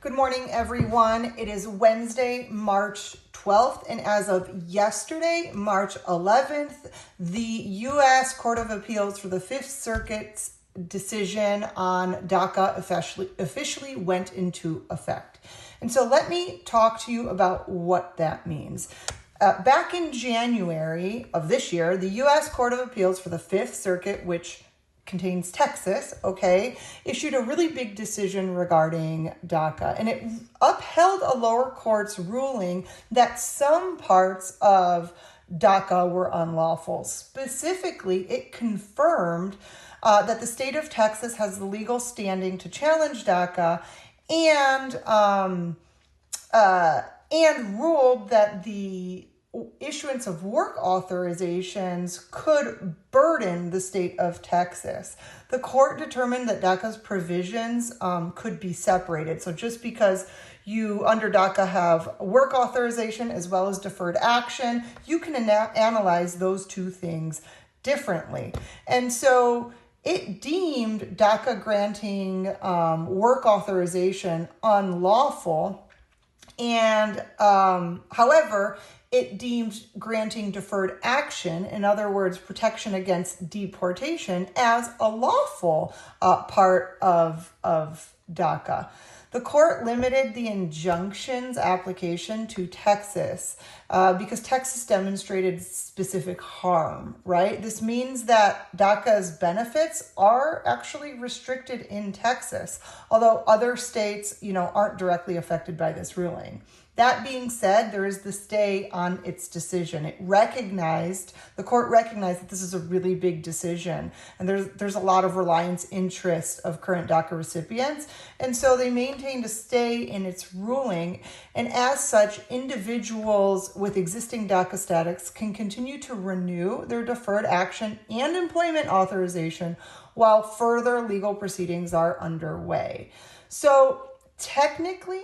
Good morning, everyone. It is Wednesday, March 12th, and as of yesterday, March 11th, the U.S. Court of Appeals for the Fifth Circuit's decision on DACA officially went into effect. And so let me talk to you about what that means. Back in January of this year, the U.S. Court of Appeals for the Fifth Circuit, which contains Texas, issued a really big decision regarding DACA, and it upheld a lower court's ruling that some parts of DACA were unlawful. Specifically, it confirmed that the state of Texas has the legal standing to challenge DACA, and ruled that the issuance of work authorizations could burden the state of Texas. The court determined that DACA's provisions could be separated. So just because you under DACA have work authorization as well as deferred action, you can analyze those two things differently. And so it deemed DACA granting work authorization unlawful, and however, it deemed granting deferred action, in other words, protection against deportation, as a lawful part of DACA. The court limited the injunction's application to Texas because Texas demonstrated specific harm, right? This means that DACA's benefits are actually restricted in Texas, although other states, aren't directly affected by this ruling. That being said, there is the stay on its decision. The court recognized that this is a really big decision, and there's a lot of reliance interest of current DACA recipients, and so they maintained a stay in its ruling, and as such, individuals with existing DACA status can continue to renew their deferred action and employment authorization while further legal proceedings are underway. So technically,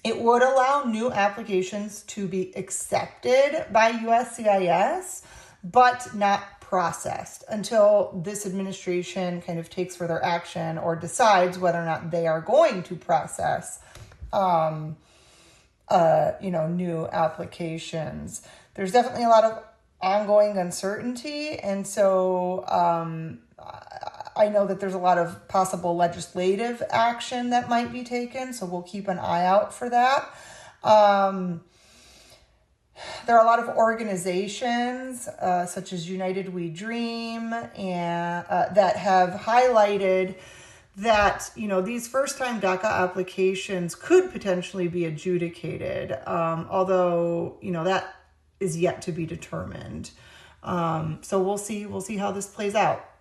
it would allow new applications to be accepted by USCIS, but not processed until this administration kind of takes further action or decides whether or not they are going to process, new applications. There's definitely a lot of ongoing uncertainty, and so I know that there's a lot of possible legislative action that might be taken, so we'll keep an eye out for that. There are a lot of organizations such as United We Dream and that have highlighted that these first-time DACA applications could potentially be adjudicated, although that is yet to be determined. So we'll see how this plays out.